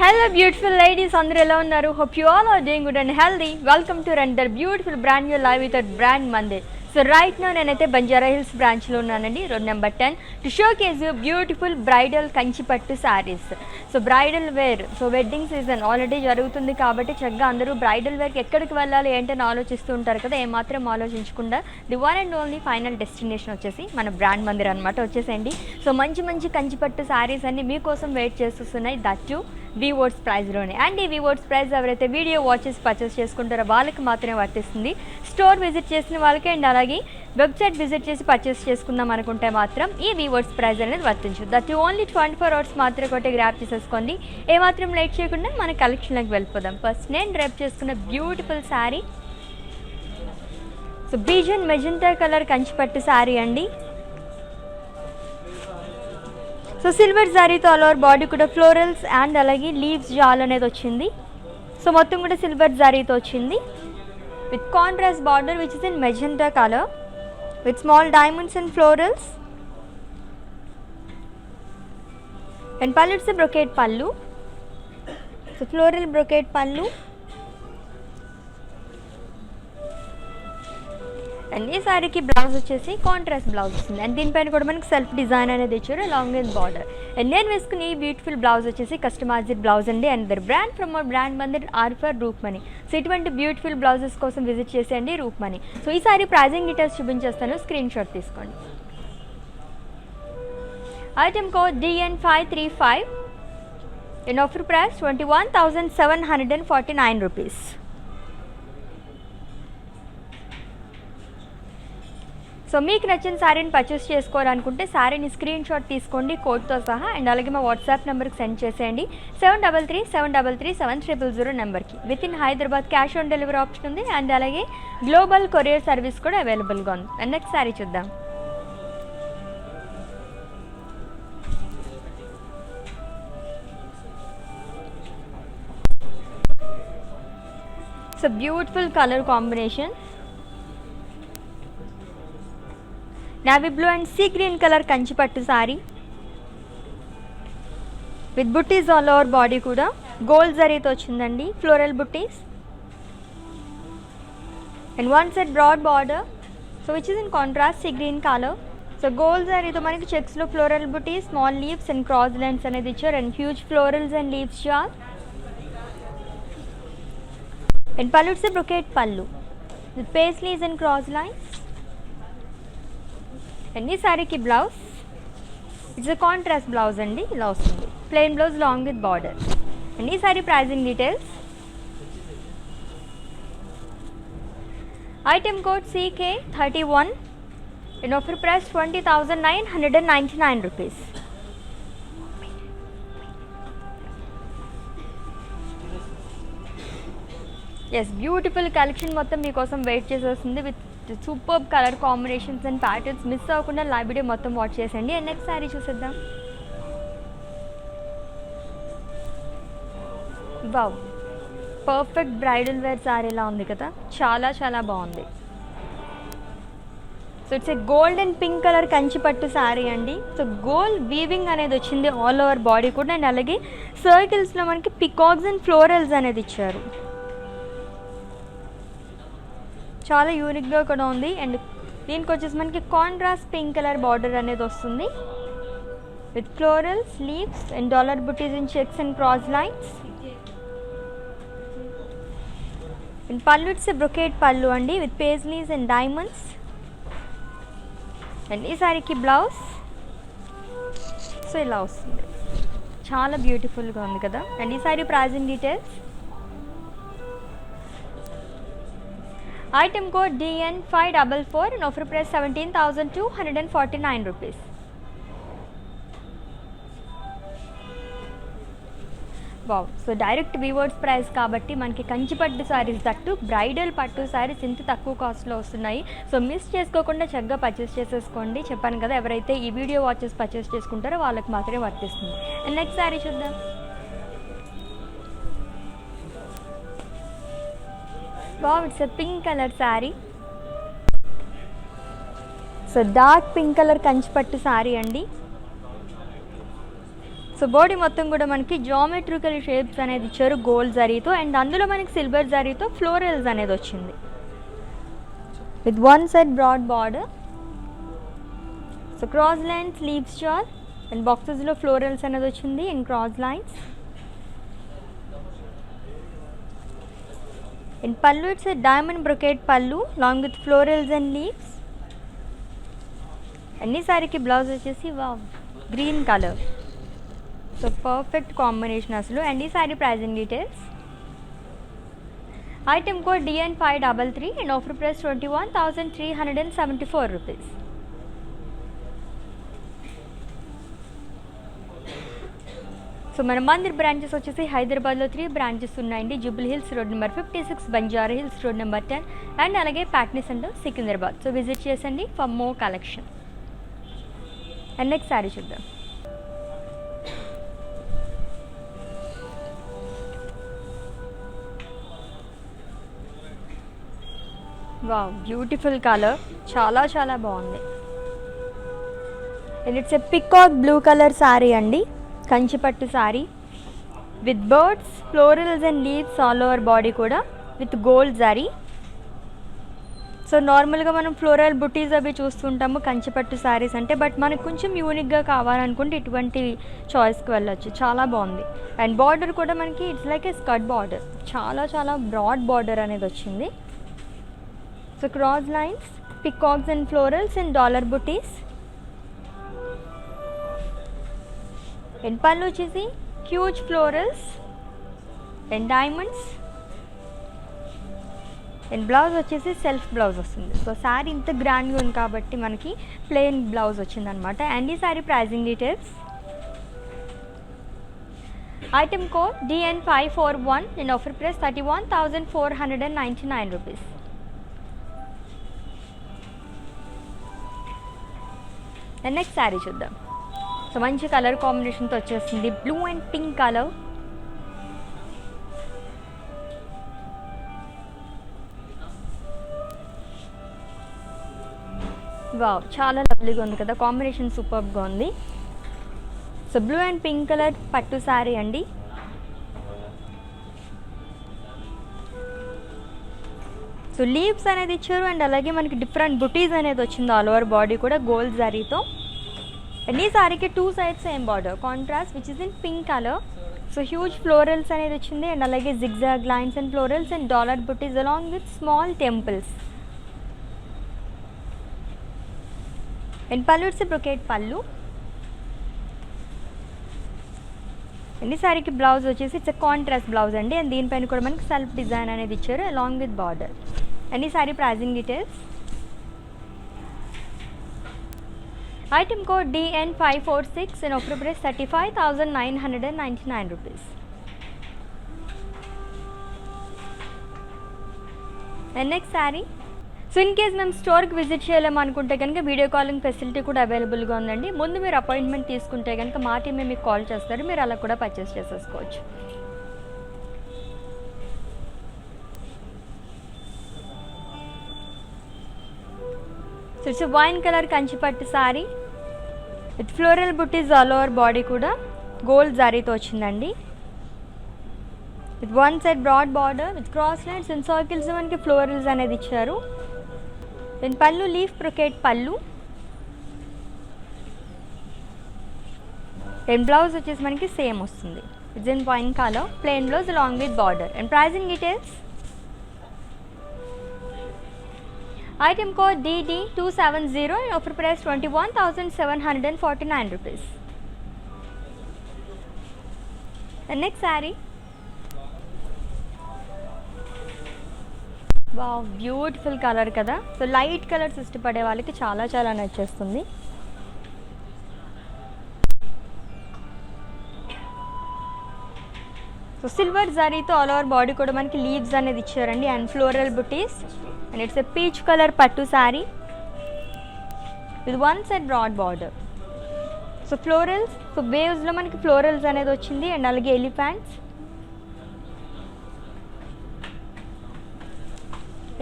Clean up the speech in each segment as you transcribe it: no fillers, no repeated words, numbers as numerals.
Hello beautiful ladies, అందరూ ఎలా ఉన్నారు? Hope you all are doing good and healthy. Welcome to another beautiful brand new live with our brand Mandir. So right now నేనైతే Banjara hills branch లో ఉన్నానండి, road number 10 to showcase you beautiful bridal Kanchipattu saris. So bridal wear, so wedding season already జరుగుతుంది కాబట్టి చక్కగా అందరూ bridal వేర్కి ఎక్కడికి వెళ్ళాలి ఏంటని ఆలోచిస్తూ ఉంటారు కదా. ఏమాత్రం ఆలోచించకుండా the one and only final destination వచ్చేసి మన బ్రాండ్ మందిర్ అనమాట. వచ్చేసేయండి. సో మంచి మంచి కంచిపట్టు సారీస్ అన్ని మీకోసం వెయిట్ చేస్తున్నాయి, దట్ టు వీవర్స్ ప్రైస్లోనే. అండ్ ఈ వీవర్స్ ప్రైస్ ఎవరైతే వీడియో వాచెస్ పర్చేస్ చేసుకుంటారో వాళ్ళకి మాత్రమే వర్తిస్తుంది. స్టోర్ విజిట్ చేసిన వాళ్ళకి అండ్ అలాగే వెబ్సైట్ విజిట్ చేసి పర్చేస్ చేసుకుందాం అనుకుంటే మాత్రం ఈ వీవర్స్ ప్రైస్ అనేది వర్తించు. దట్ ఓన్లీ 24 hours మాత్రం కొట్టి గ్రాప్ చేసేసుకోండి. ఏమాత్రం లేట్ చేయకుండా మన కలెక్షన్లోకి వెళ్ళిపోదాం. ఫస్ట్ నేను డ్రైప్ చేసుకున్న బ్యూటిఫుల్ శారీ, సో బీజన్ మెజెంటా కలర్ కంచిపట్టు శారీ అండి. సో సిల్వర్ జారీతో ఆల్ ఓవర్ బాడీ కూడా ఫ్లోరల్స్ అండ్ అలాగే లీవ్స్ జాల్ అనేది వచ్చింది. సో మొత్తం కూడా సిల్వర్ జారీతో వచ్చింది with contrast border which is in magenta colour with small diamonds and florals. And పళ్ళు ఇట్స్ బ్రొకేట్ పళ్ళు, సో ఫ్లోరల్ బ్రొకేట్ పళ్ళు. అండ్ ఈ సారీకి బ్లౌజ్ వచ్చేసి కాంట్రాస్ట్ బ్లౌజ్ వస్తుంది. అండ్ దీనిపైన కూడా మనకి సెల్ఫ్ డిజైన్ అనేది ఇచ్చారు అలాంగ్ విత్ బార్డర్. అండ్ నేను వేసుకుని ఈ బ్యూటిఫుల్ బ్లౌజ్ వచ్చేసి కస్టమైజ్డ్ బ్లౌజ్ అండి. And their brand from our brand Mandir or for Roopmani. So ఇటువంటి బ్యూటిఫుల్ బ్లౌజెస్ కోసం విజిట్ చేసేయండి రూప్మణి. సో ఈ సారీ ప్రైజింగ్ డీటెయిల్స్ చూపించేస్తాను, స్క్రీన్ షాట్ తీసుకోండి. Item code DN535 in offer price 21,749 rupees. So మీకు నచ్చిన శారీని పర్చేస్ చేసుకోవాలనుకుంటే శారీని స్క్రీన్ షాట్ తీసుకోండి కోడ్తో సహా. అండ్ అలాగే మా వాట్సాప్ నెంబర్కి సెండ్ చేసేయండి 7337337000 నెంబర్కి. With in Hyderabad cash on delivery option ఉంది. అండ్ అలాగే గ్లోబల్ కొరియర్ సర్వీస్ కూడా అవైలబుల్గా ఉంది. అండ్ నెక్స్ట్ శారీ చూద్దాం. So beautiful colour combination, navy blue and sea green colour Kanchipattu sari with butis all over body కూడా గోల్డ్ జరీతో వచ్చిందండి, floral butis. And one set broad border, so which is in contrast sea green colour. So gold జరీతో మనకి చెక్స్లో floral butis, small leaves and cross lines అనేది ఇచ్చారు. And huge florals and leaves జార్. And పళ్ళు ఇట్స్ బ్రొకేట్ పళ్ళు with paisleys and cross lines. And ఈ శారీకి blouse it's a contrast blouse అండి, ఇలా వస్తుంది plain blouse long with border. And ఈ sari pricing details. Item code CK31 in offer price 20,999 rupees. Yes, beautiful collection మొత్తం మీకోసం wait చేసేస్తుంది with super colour combinations and patterns. Miss అవ్వకుండా live video మొత్తం watch చేసేయండి. అండ్ నెక్స్ట్ శారీ చూసేద్దాం. Wow, perfect bridal wear శారీలా ఉంది కదా, చాలా చాలా బాగుంది. So it's a gold and pink colour కంచిపట్టు శారీ అండి. సో గోల్డ్ వీవింగ్ అనేది వచ్చింది ఆల్ ఓవర్ బాడీ కూడా. అండ్ అలాగే సర్కిల్స్లో మనకి పికాక్స్ అండ్ ఫ్లోరల్స్ అనేది ఇచ్చారు, చాలా యూనిక్గా కూడా ఉంది. అండ్ దీనికి వచ్చేసి మనకి కాంట్రాస్ట్ పింక్ కలర్ బార్డర్ అనేది వస్తుంది with florals, leaves and dollar butis in checks and cross lines. And పళ్ళు ఇట్స్ బ్రొకేట్ పళ్ళు అండి with paisleys and diamonds. And ఈ సారీకి బ్లౌజ్ సో ఇలా వస్తుంది, చాలా బ్యూటిఫుల్గా ఉంది కదా. అండ్ ఈ sari pricing details. Item code DN544 and offer price 17,249 rupees. Wow, so direct weavers price కాబట్టి మనకి కంచిపట్టు శారీస్, దట్టు బ్రైడల్ పట్టు శారీస్ ఇంత తక్కువ కాస్ట్లో వస్తున్నాయి. సో మిస్ చేసుకోకుండా చక్కగా పర్చేస్ చేసేసుకోండి. చెప్పాను కదా, ఎవరైతే ఈ వీడియో వాచెస్ పర్చేస్ చేసుకుంటారో వాళ్ళకి మాత్రమే వర్తిస్తుంది. అండ్ నెక్స్ట్ శారీ చూద్దాం. Wow, it's a pink colour sari. So dark pink colour కంచిపట్టు శారీ అండి. సో బాడీ మొత్తం కూడా మనకి జామెట్రికల్ షేప్స్ అనేది ఇచ్చారు గోల్డ్ జరీతో, అండ్ అందులో మనకి సిల్వర్ జరీతో ఫ్లోరల్స్ అనేది వచ్చింది with one side broad border. So cross line sleeves shawl and బాక్సెస్లో ఫ్లోరల్స్ అనేది వచ్చింది and cross lines. In pallu it's a diamond brocade pallu along with florals and leaves. అన్ని సారీకి బ్లౌజ్ వచ్చేసి green colour. So perfect combination అసలు. And ఈ sari pricing details. Item code DN533 and offer price 21,374 rupees. So మన Mandir branches వచ్చేసి హైదరాబాద్లో 3 branches ఉన్నాయండి. Jubilee Hills road number 56, Banjara Hills road number 10 and అలాగే ప్యాట్నీ సెంటర్ సికింద్రాబాద్. సో విజిట్ చేసండి for more collection. And next sari చూద్దాం. వావ్, బ్యూటిఫుల్ కలర్, చాలా చాలా బాగుంది. And it's a peacock blue colour sari అండి, కంచిపట్టు sari with birds, florals and leaves all over body కూడా విత్ గోల్డ్ జరీ. సో నార్మల్గా మనం ఫ్లోరల్ బుటీస్ అవి చూస్తుంటాము కంచిపట్టు శారీస్ అంటే, బట్ మనకు కొంచెం యూనిక్గా కావాలనుకుంటే ఇటువంటి చాయిస్కి వెళ్ళొచ్చు. చాలా బాగుంది. అండ్ బార్డర్ కూడా మనకి it's like A skirt border, చాలా చాలా బ్రాడ్ బార్డర్ అనేది వచ్చింది. So cross lines, peacocks and florals and dollar buttis. And పళ్ళు వచ్చేసి huge florals and diamonds. And blouse వచ్చేసి సెల్ఫ్ బ్లౌజ్ వస్తుంది. సో శారీ ఇంత గ్రాండ్గా ఉంది కాబట్టి మనకి ప్లెయిన్ బ్లౌజ్ వచ్చిందనమాట. అండ్ ఈ sari pricing details. Item code DN541 and offer price 31,499 rupees. And next sari చూద్దాం. సో మంచి కలర్ కాంబినేషన్తో వచ్చేస్తుంది, blue and pink colour. Wow, చాలా లవ్లీగా ఉంది కదా, కాంబినేషన్ సూపర్గా ఉంది. So blue and pink colour పట్టు శారీ అండి. సో లీవ్స్ అనేది ఇచ్చారు అండ్ అలాగే మనకి డిఫరెంట్ బుటీస్ అనేది వచ్చింది ఆల్ ఓవర్ బాడీ కూడా గోల్డ్ జరీతో. అండ్ ఈ సారీకి 2 sides same border contrast which is in pink colour. So huge florals అనేది వచ్చింది అండ్ అలాగే zigzag lines and florals and dollar butis along with small temples. And పళ్ళు ఇట్స్ బ్రొకేట్ పళ్ళు. And ఈ సారీకి బ్లౌజ్ వచ్చేసి ఇట్స్ కాంట్రాస్ట్ బ్లౌజ్ అండి. And దీనిపైన కూడా మనకి సెల్ఫ్ డిజైన్ అనేది ఇచ్చారు అలాంగ్ విత్ బార్డర్. అండ్ ఈ sari pricing details. Item code DN546 and offer price 35,999 rupees. And next saree. So in case మేము స్టోర్కి విజిట్ చేయాలనుకుంటే కనుక వీడియో కాలింగ్ ఫెసిలిటీ కూడా అవైలబుల్గా ఉందండి. ముందు మీరు అపాయింట్మెంట్ తీసుకుంటే కనుక మా టీమే మీకు కాల్ చేస్తారు, మీరు అలా కూడా పర్చేస్ చేసేసుకోవచ్చు. So it's wine colour Kanchipattu sari with floral butis all over body కూడా గోల్డ్ జారీతో వచ్చిందండి. With one side broad border with cross lines and circles మనకి ఫ్లోరల్స్ అనేది ఇచ్చారు. Then pallu leaf brocade pallu. Then blouse వచ్చేసి మనకి సేమ్ వస్తుంది. It's in wine colour plain blouse along with border. And pricing details. Item code DD270 and offer price 21,749 rupees. The next saree. Wow, beautiful color kada. So light colors ఇష్టపడే వాళ్ళకి చాలా చాలా నచ్చేస్తుంది. So silver జరీతో all over body కూడా మనకి leaves అనేది ఇచ్చారండి and floral buttis. And it's a peach color pattu saree with one side broad border. So florals, so waves lo manaki florals anedi ochindi and alage elephants.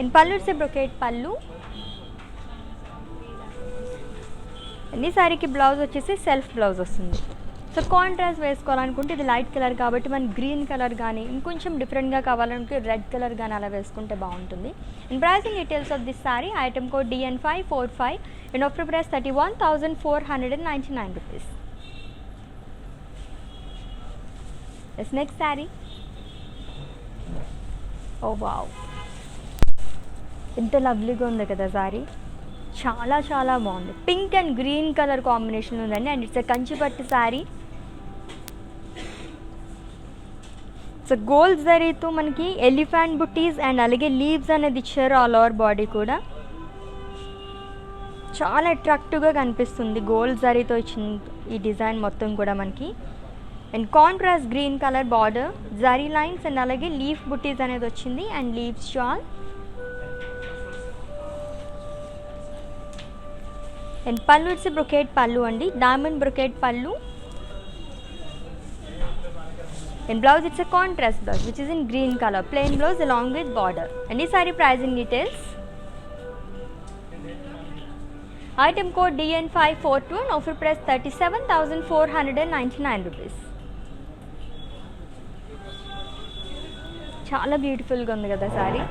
In pallu it's a brocade pallu. And ee saree ki blouse vachesi self blouse vastundi. So contrast వేసుకోవాలనుకుంటే ఇది light colour కాబట్టి మన green colour కానీ ఇంకొంచెం డిఫరెంట్గా కావాలనుకుంటే red colour కానీ అలా వేసుకుంటే బాగుంటుంది. And pricing details of this sari, item code DN545 and offer price 31,499 rupees. Next sari, oh wow, ఎంత లవ్లీగా ఉంది కదా సారీ, చాలా చాలా బాగుంది. Pink and green colour combination ఉందండి. అండ్ ఇట్స్ కంచిపట్టు శారీ. సో గోల్డ్ జరీతో మనకి ఎలిఫెంట్ బుట్టీస్ అండ్ అలాగే లీవ్స్ అనేది ఇచ్చారు ఆల్ ఓవర్ బాడీ కూడా. చాలా అట్రాక్టివ్గా కనిపిస్తుంది గోల్డ్ జరీతో ఇచ్చిన ఈ డిజైన్ మొత్తం కూడా మనకి. And contrast green colour border, zari lines and అలాగే లీఫ్ బుట్టీస్ అనేది వచ్చింది అండ్ లీవ్స్ షాల్. అండ్ పళ్ళు ఇట్స్ బ్రొకేట్ పళ్ళు అండి, డైమండ్ బ్రొకేట్ పళ్ళు. And blouse it's a contrast blouse which is in green colour, plain blouse along with border. And ఈ sari pricing details, item code DN542 and offer price 37,499 rupees. చాలా బ్యూటిఫుల్గా ఉంది కదా sari.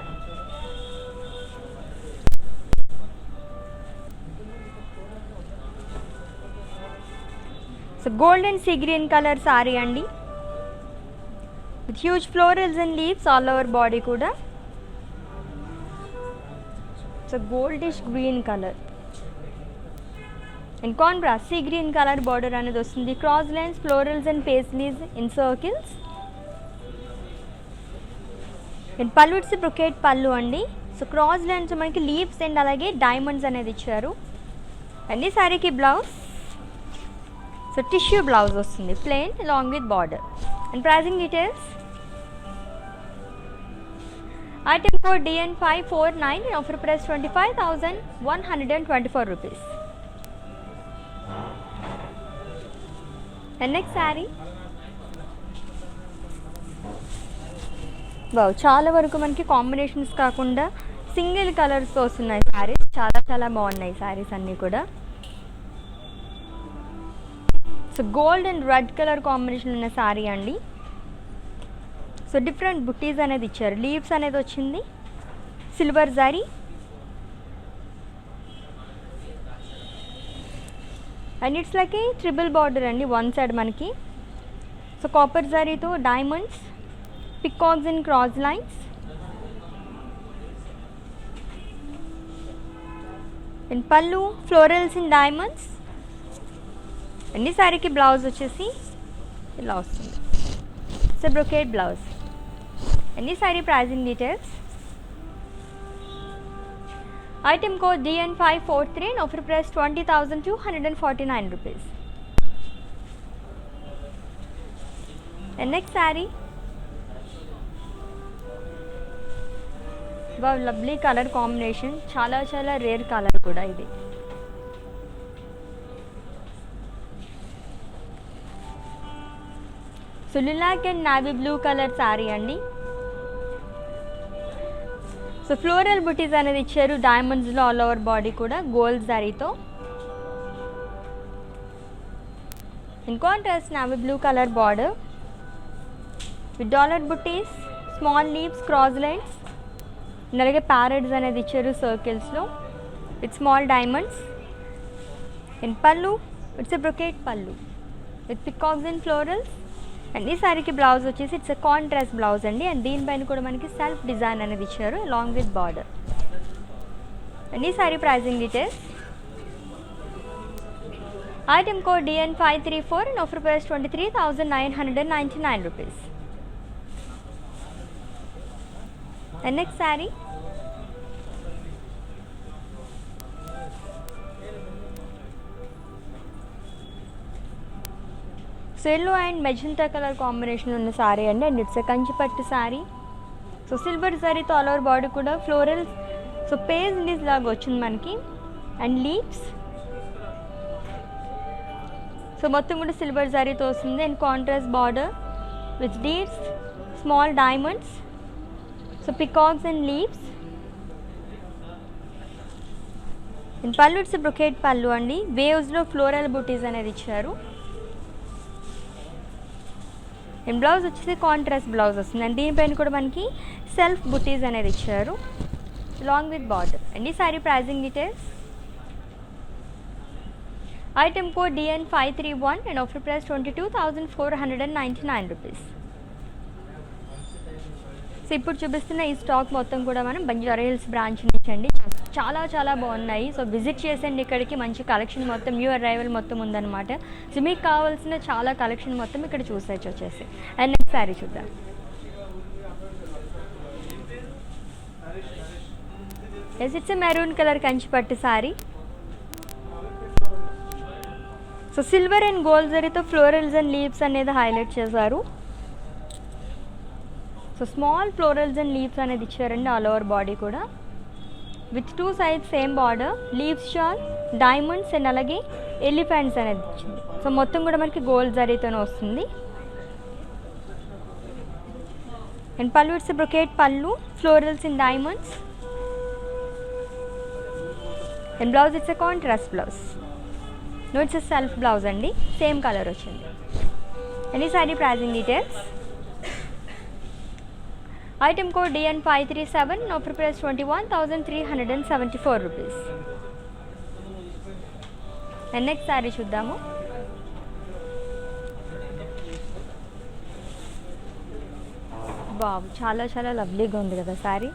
So golden sea green colour sari అండి, with huge florals and leaves all over body కూడా. So goldish green colour and contrast sea green colour border అనేది వస్తుంది. Cross lines, florals and paisleys in circles. And పళ్ళు it's brocade పళ్ళు అండి. So cross lines మనకి leaves and అలాగే diamonds అనేది ఇచ్చారు. అండ్ ఈ సారీకి బ్లౌజ్, సో టిష్యూ బ్లౌజ్ వస్తుంది plain along with border. And pricing details, item code DN549 and offer price 25,124 rupees. And next sari, wow, చాలా వరకు మనకి కాంబినేషన్స్ కాకుండా సింగిల్ కలర్స్తో వస్తున్నాయి శారీస్. చాలా చాలా బాగున్నాయి శారీస్ అన్నీ కూడా. So gold and red colour combination ఉన్న శారీ అండి. సో డిఫరెంట్ బుట్టీస్ అనేది ఇచ్చారు, లీవ్స్ అనేది వచ్చింది, silver zari and it's like A triple border అండి వన్ సైడ్ మనకి. సో కాపర్ జరీతో diamonds, peacocks and cross lines. And పళ్ళు ఫ్లోరల్స్ అండ్ డైమండ్స్. అండ్ ఈ శారీకి బ్లౌజ్ వచ్చేసి ఇలా వస్తుంది, సో బ్రొకేట్ బ్లౌజ్. అండ్ ఈ sari pricing details, item code DN543 and offer price 20,249 rupees. And next sari, lovely colour combination, చాలా చాలా రేర్ కలర్ కూడా ఇది. So lilac and navy blue colour sari అండి. సో ఫ్లోరల్ బుటీస్ అనేది ఇచ్చారు డైమండ్స్లో ఆల్ ఓవర్ బాడీ కూడా గోల్డ్ శారీతో. In contrast navy blue colour border with dollar butis, small leaves, cross lines, అలాగే ప్యారెట్స్ అనేది ఇచ్చారు సర్కిల్స్లో విత్ స్మాల్ డైమండ్స్. ఇన్ పళ్ళు ఇట్స్ ఎ బ్రొకేట్ పళ్ళు with peacocks and florals. And ఈ సారీకి బ్లౌజ్ వచ్చేసి ఇట్స్ ఎ కాంట్రాస్ట్ బ్లౌజ్ అండి. అండ్ దీనిపైన కూడా మనకి సెల్ఫ్ డిజైన్ అనేది ఇచ్చారు అలాంగ్ విత్ బార్డర్. అండ్ ఈ sari pricing details, item code DN534 and offer price 23,999 rupees. And next sari, so yellow and magenta colour combination ఉన్న శారీ అండి. అండ్ ఇట్స్ ఎ కంచిపట్టు శారీ. సో సిల్వర్ శారీతో ఆల్ ఓవర్ బాడీ కూడా florals, so పేజ్ leaves లాగా వచ్చింది మనకి అండ్ లీవ్స్. సో మొత్తం కూడా సిల్వర్ శారీతో వస్తుంది and contrast border with deers, small diamonds, so peacocks and leaves. And పళ్ళు ఇట్స్ బ్రొకేట్ పళ్ళు అండి, వేవ్స్లో ఫ్లోరల్ బూటీస్ అనేది ఇచ్చారు. అండ్ బ్లౌజ్ వచ్చేసి కాంట్రాస్ట్ బ్లౌజ్ వస్తుంది అండ్ దీనిపైన కూడా మనకి సెల్ఫ్ బుటీస్ అనేది ఇచ్చారు లాంగ్ విత్ బార్డర్. అండ్ ఈ sari pricing details. Item code DN531 and offer price 22,499 rupees. So ఇప్పుడు చూపిస్తున్న ఈ స్టాక్ మొత్తం కూడా మనం బంజారా హిల్స్ బ్రాంచ్ నుంచి అండి. చాలా చాలా బాగున్నాయి. సో విజిట్ చేసండి ఇక్కడికి. మంచి కలెక్షన్ మొత్తం న్యూ అరైవల్ మొత్తం ఉందన్నమాట. సో మీకు కావాల్సిన చాలా కలెక్షన్ మొత్తం ఇక్కడ చూసేసి వచ్చేసి. అండ్ నెక్స్ట్ శారీ చూద్దాం. Yes it's maroon colour Kanchipattu sari. So silver and gold జరీతో ఫ్లోరల్స్ అండ్ లీవ్స్ అనేది హైలైట్ చేశారు. So small florals and leaves అనేది ఇచ్చారండి ఆల్ ఓవర్ బాడీ కూడా. With 2 sides same border, leaves shawl, diamonds and అలాగే elephants అనేది ఇచ్చింది. సో మొత్తం కూడా మనకి గోల్డ్ జరీతోనే వస్తుంది. అండ్ పళ్ళు it's brocade pallu, florals in diamonds. And blouse it's a contrast blouse. No it's a self blouse అండి, సేమ్ కలర్ వచ్చింది. అండ్ ఈ sari pricing details. Item code DN537 offer price 21,374 rupees. And next sari చూద్దాము. Wow, చాలా చాలా లవ్లీగా ఉంది కదా sari.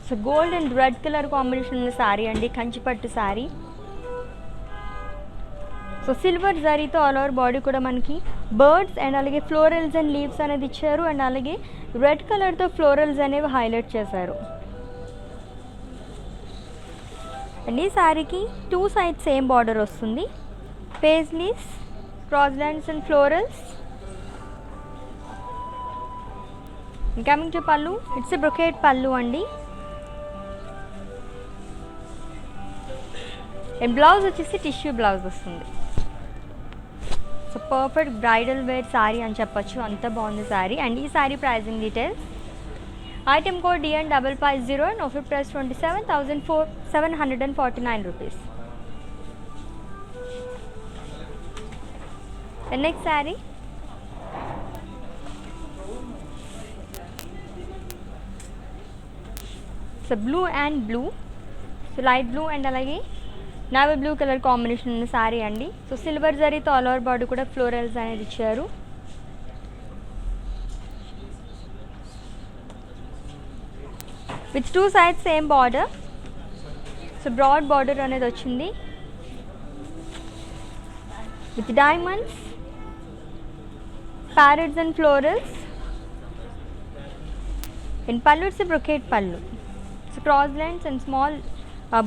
So gold and red colour combination ఉన్న శారీ అండి, కంచిపట్టు శారీ. సో సిల్వర్ జరీతో ఆల్ ఓవర్ బాడీ కూడా మనకి బర్డ్స్ అండ్ అలాగే ఫ్లోరల్స్ అండ్ లీవ్స్ అనేది ఇచ్చారు. అండ్ అలాగే రెడ్ కలర్తో ఫ్లోరల్స్ అనేవి హైలైట్ చేశారు. అండ్ ఈ శారీకి 2 sides సేమ్ బార్డర్ వస్తుంది. Paisleys, cross lines and florals. Coming to pallu, it's a brocade పళ్ళు అండి. అండ్ బ్లౌజ్ వచ్చేసి టిష్యూ బ్లౌజ్ వస్తుంది. So perfect bridal wear sari అని చెప్పొచ్చు, అంత బాగుంది శారీ. అండ్ ఈ sari pricing details. Item code DN550 and offer price 27,749 rupees. And next sari. So blue and blue, so light blue and అలాగే నావీ బ్లూ కలర్ కాంబినేషన్ ఉన్న శారీ అండి. సో సిల్వర్ జరీతో ఆల్ ఓవర్ బాడీ కూడా ఫ్లోరల్స్ అనేది ఇచ్చారు. With 2 sides same border. So broad border అనేది వచ్చింది with diamonds, parrots and florals. And పళ్ళు ఇట్స్ బ్రొకేట్ పళ్ళు. So cross lines and small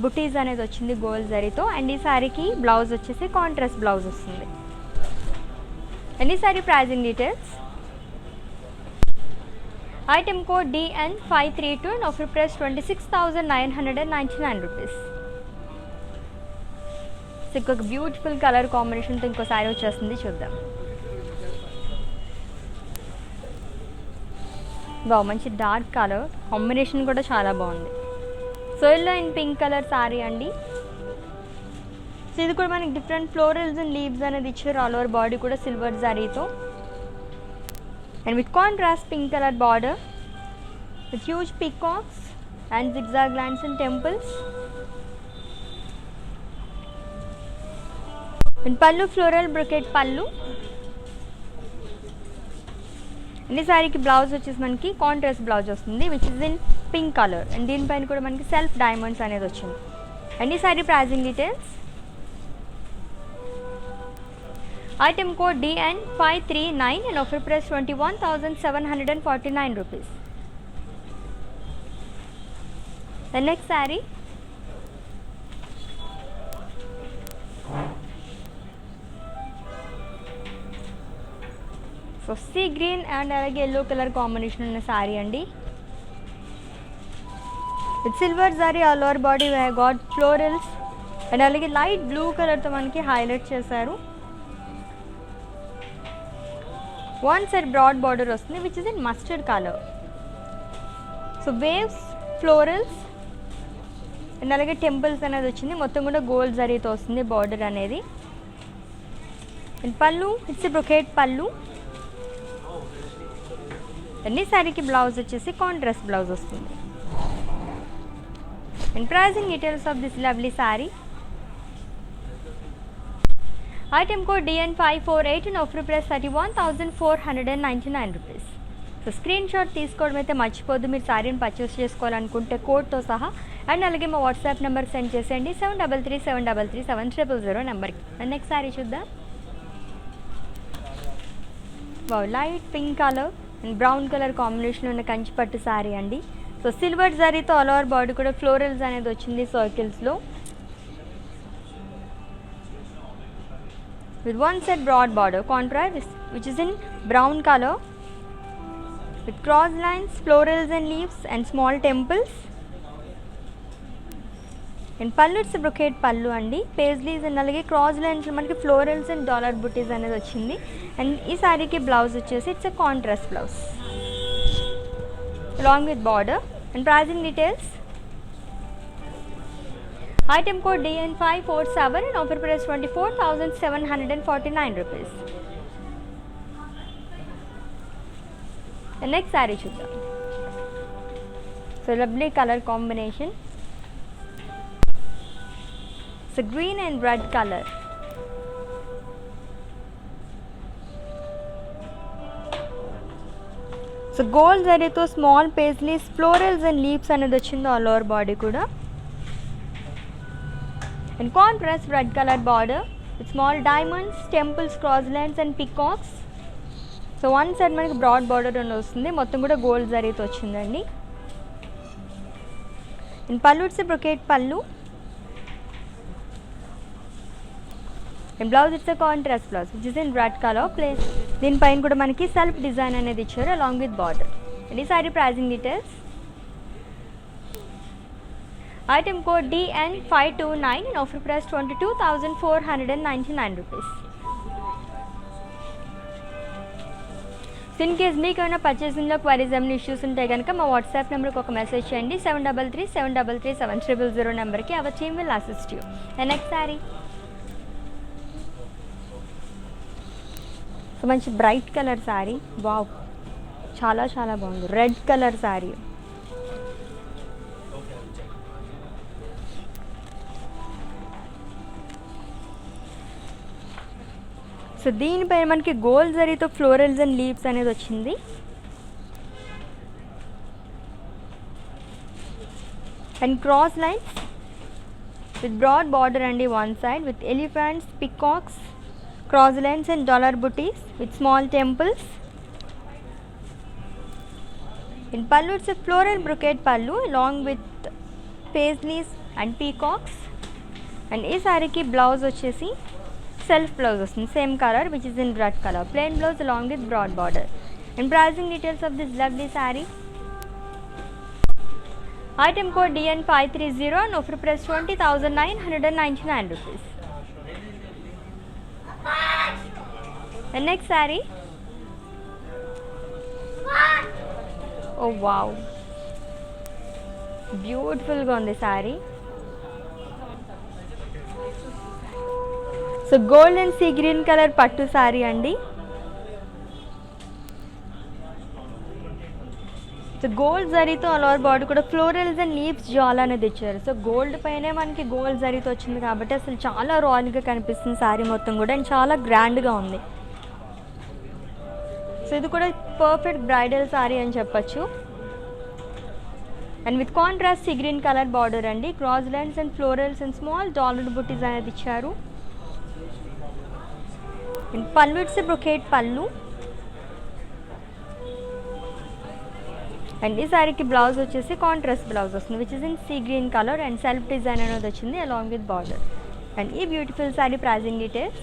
butis అనేది వచ్చింది గోల్డ్ జరీతో. అండ్ ఈ శారీకి బ్లౌజ్ వచ్చేసి కాంట్రాస్ట్ బ్లౌజ్ వస్తుంది. అండ్ ఈ sari pricing details. Item code DN532 and offer price 26,999 rupees. So ఇంకొక బ్యూటిఫుల్ కలర్ కాంబినేషన్తో ఇంకో శారీ వచ్చేస్తుంది, చూద్దాం. బాగా మంచి డార్క్ కలర్ కాంబినేషన్ కూడా చాలా బాగుంది. So yellow and pink colour sari అండి. సో ఇది కూడా మనకి డిఫరెంట్ ఫ్లోరల్స్ అండ్ లీవ్స్ అనేది ఇచ్చారు ఆల్ ఓవర్ బాడీ కూడా సిల్వర్ జరీతో. And with contrast pink colour border with huge peacocks and zigzag lines and temples. And పళ్ళు ఫ్లోరల్ బ్రొకెట్ పళ్ళు. అండ్ ఈ శారీకి బ్లౌజ్ వచ్చేసి మనకి కాంట్రాస్ట్ బ్లౌజ్ వస్తుంది which is in pink colour. And దీనిపైన కూడా మనకి సెల్ఫ్ డైమండ్స్ అనేది వచ్చింది. అండ్ ఈ sari pricing details. Item code DN539 and offer price 21,749 rupees. The next sari. So sea green and అలాగే ఎల్లో కలర్ కాంబినేషన్ ఉన్న శారీ అండి. With silver zari all over body God florals and అలాగే లైట్ బ్లూ కలర్తో మనకి highlight చేశారు. వన్ సైడ్ బ్రాడ్ బార్డర్ వస్తుంది which is in mustard colour. So waves, florals and అలాగే temples అనేది వచ్చింది, మొత్తం కూడా గోల్డ్ జరీతో వస్తుంది బార్డర్ అనేది. అండ్ పళ్ళు ఇట్స్ బ్రొకేట్ పళ్ళు. అండ్ ఈ శారీకి బ్లౌజ్ వచ్చేసి కాంట్రాస్ట్ బ్లౌజ్ వస్తుంది. And pricing details of this lovely sari. Item code DN548 and offer price 31,499 rupees. So screen shot తీసుకోవడం అయితే మర్చిపోద్దు. మీరు శారీని పర్చేస్ చేసుకోవాలనుకుంటే కోడ్తో సహా. అండ్ అలాగే మా వాట్సాప్ నెంబర్ సెండ్ చేసేయండి 7337337000 నెంబర్కి. అండ్ నెక్స్ట్ శారీ చూద్దాం. Light pink colour and brown colour combination ఉన్న కంచిపట్టు శారీ అండి. సో సిల్వర్ జరీతో ఆల్ ఓవర్ బాడీ కూడా ఫ్లోరల్స్ అనేది వచ్చింది సర్కిల్స్లో. with one set broad border contrast which is in brown color with cross lines, florals and leaves and small temples. And pallu it's a brocade pallu andi, paisleys and alage cross lines manaki florals and dollar booties anedi vachindi. And ee saree ki blouse vachesi it's a contrast blouse along with border. And pricing details. Item code DN547 and offer price 24,749 rupees. The next saree chuddam. So lovely color combination. So green and red color. So gold zarito small paisleys, florals and leaves anedi vachindi all over body kuda. And contrast red color border with small diamonds, temples, cross lines and peacocks. So one side మనకి broad border అని వస్తుంది, మొత్తం కూడా gold జరీతో వచ్చిందండి. And పళ్ళు it's brocade పళ్ళు. And blouse it's contrast blouse which is in red colour place. దీనిపైన కూడా మనకి సెల్ఫ్ డిజైన్ అనేది ఇచ్చారు అలాంగ్ విత్ బార్డర్. అండ్ ఈ sari pricing details. Item code DN529 and offer price 22,499 rupees. In case మీకు ఏమైనా పర్చేసింగ్లో క్వైరీస్ ఏమైనా ఇష్యూస్ ఉంటే కనుక మా వాట్సాప్ నెంబర్కి ఒక మెసేజ్ చేయండి 7337337000 నెంబర్కి. Our team will assist you. Next sari. So మంచి బ్రైట్ కలర్ శారీ. వావ్, చాలా చాలా బాగుంది. Red colour sari. సో దీనిపైన మనకి గోల్డ్ జరీతో ఫ్లోరల్స్ అండ్ లీవ్స్ అనేది వచ్చింది. And cross lines with broad border అండి one side with elephants, peacocks, cross lines and dollar butis with small temples. In పళ్ళు ఇట్స్ ఫ్లోరల్ బ్రొకేట్ పళ్ళు along with paisleys and peacocks. And ఈ సారీకి blouse వచ్చేసి self blouse వస్తుంది, same colour which is in red colour, plain blouse along with broad border. And pricing details of this lovely sari. Item code DN530 and offer price 20,999 rupees. The next saree. Oh wow, beautiful ga undi saree. So gold and sea green color pattu saree andi. So gold జరీతో all over body కూడా florals and leaves జాల్ అనేది ఇచ్చారు. So gold పైనే మనకి gold జరీతో వచ్చింది కాబట్టి అసలు చాలా రాయల్గా కనిపిస్తుంది శారీ మొత్తం కూడా. అండ్ చాలా గ్రాండ్గా ఉంది. సో ఇది కూడా పర్ఫెక్ట్ బ్రైడల్ శారీ అని చెప్పచ్చు. And with contrast sea green colour border అండి, cross lines and florals and small dollar butis అనేది ఇచ్చారు. అండ్ పళ్ళు ఇట్స్ బ్రొకేట్ పళ్ళు. అండ్ ఈ శారీకి బ్లౌజ్ వచ్చేసి కాంట్రాస్ట్ బ్లౌజ్ వస్తుంది which is in sea green colour and self design అనేది వచ్చింది అలాంగ్ విత్ బార్డర్. అండ్ ఈ beautiful sari pricing details.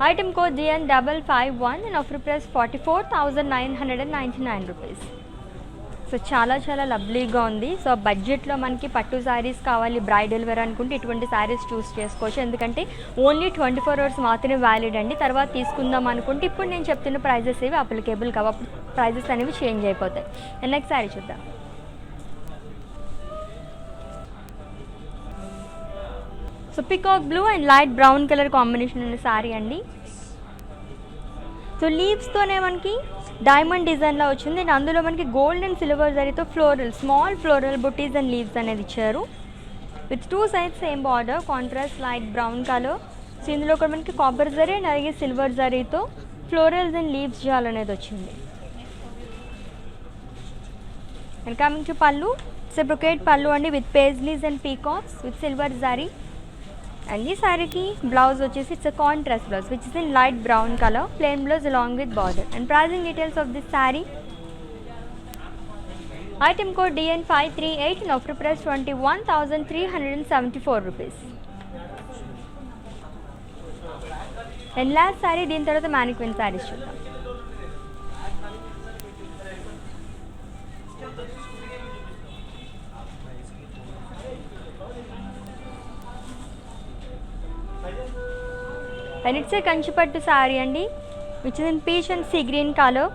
Item code DN551 and offer price 44,999 rupees. So చాలా చాలా లవ్లీగా ఉంది. సో బడ్జెట్లో మనకి పట్టు శారీస్ కావాలి బ్రైడల్ వేర్ అనుకుంటే ఇటువంటి శారీస్ చూస్ చేసుకోవచ్చు. ఎందుకంటే ఓన్లీ 24 hours మాత్రమే వ్యాలిడ్ అండి. తర్వాత తీసుకుందాం అనుకుంటే ఇప్పుడు నేను చెప్తున్న ప్రైజెస్ ఏవి అప్లికేబుల్ కావు, అప్పుడు ప్రైజెస్ అనేవి చేంజ్ అయిపోతాయి. నెక్స్ట్ శారీ చూద్దాం. So peacock blue and light brown colour combination ఉన్న శారీ అండి. సో లీవ్స్తోనే మనకి డైమండ్ డిజైన్లో వచ్చింది అండ్ అందులో మనకి గోల్డ్ అండ్ సిల్వర్ జరీతో small floral buttis and leaves అనేది ఇచ్చారు. With 2 sides same border, contrast light brown colour. So ఇందులో కూడా మనకి కాపర్ జరీ అండ్ అలాగే సిల్వర్ జరీతో ఫ్లోరల్స్ అండ్ లీవ్స్ జాల్ అనేది వచ్చింది. And coming to pallu, it's a brocade పళ్ళు అండి with paisleys and peacocks with silver zari. And ఈ శారీకి బ్లౌజ్ వచ్చేసి it's a contrast blouse which is in light brown colour, plain blouse along with border. And pricing details of this sari. Item code DN538 and offer price 21,374 rupees. And last sari, దీని తర్వాత mannequin saris చూద్దాం. And it's a Kanchipattu sari అండి which is in peach and sea green colour.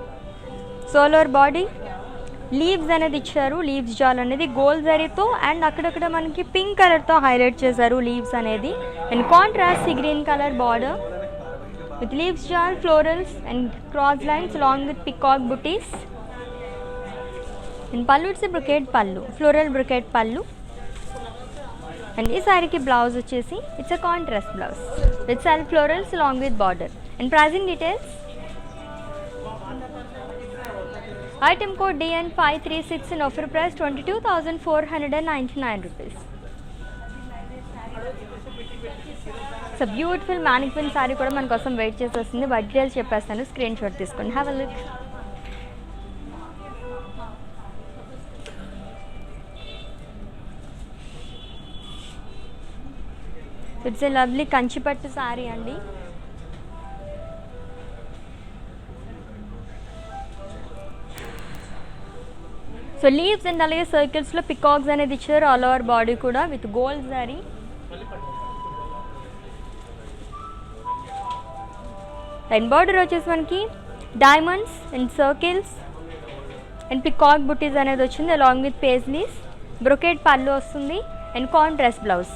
సోలర్ body, leaves అనేది ఇచ్చారు, leaves జాల్ అనేది gold జరీతో అండ్ అక్కడక్కడ మనకి పింక్ కలర్తో హైలైట్ చేశారు లీవ్స్ అనేది. And contrast sea green colour border with leaves జాల్, florals and cross lines along with peacock butis. And పళ్ళు ఇట్స్ బ్రొకేట్ పళ్ళు, ఫ్లోరల్ బ్రొకేట్ పళ్ళు. అండ్ ఈ శారీకి బ్లౌజ్ వచ్చేసి it's a contrast blouse with self florals along with border. And pricing details. Item code DN536 and offer price 22,499 rupees. So beautiful mannequin sari కూడా మన కోసం wait చేసి వస్తుంది. డీటెయిల్స్ చెప్పేస్తాను, స్క్రీన్ షాట్ తీసుకోండి, have a look. It's a lovely Kanchipattu sari అండి. So leaves and అలాగే సర్కిల్స్లో పికాక్స్ అనేది ఇచ్చారు ఆల్ ఓవర్ బాడీ కూడా with gold sari. And border వచ్చేసి మనకి diamonds and circles and peacock butis అనేది వచ్చింది along with paisleys. Brocade pallu వస్తుంది and contrast blouse.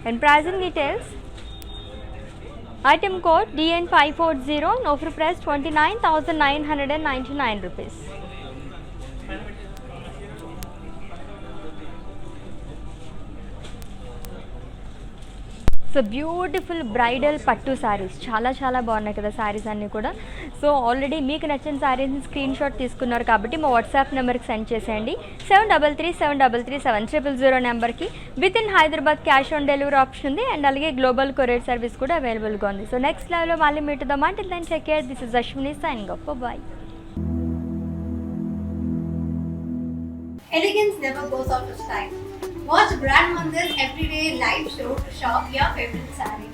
And pricing details. Item code DN540 and offer price 29,999 rupees. So beautiful bridal pattu saris చాలా బాగున్నాయి కదా శారీస్ అన్నీ కూడా. సో ఆల్రెడీ మీకు నచ్చిన శారీస్ని స్క్రీన్ షాట్ తీసుకున్నారు కాబట్టి మా వాట్సాప్ నెంబర్కి సెండ్ చేసేయండి. 7337337000 నెంబర్కి. With in Hyderabad cash on delivery option ఉంది అండ్ అలాగే గ్లోబల్ కొరియర్ సర్వీస్ కూడా అవైలబుల్గా ఉంది. సో నెక్స్ట్ లైవ్లో మళ్ళీ మీట్ అవుదాం. Until then take care. This is Ashwini signing off. Bye. Elegance never goes out of style. Watch Brand Mandir's everyday live show to shop your favorite saree.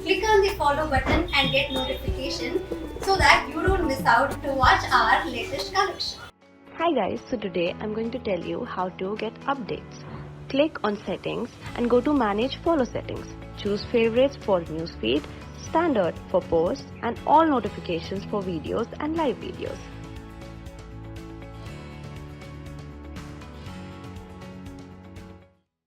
Click on the follow button and get notification so that you don't miss out to watch our latest collection. Hi guys, so today I'm going to tell you how to get updates. Click on settings and go to manage follow settings. Choose favorites for newsfeed, standard for posts and all notifications for videos and live videos.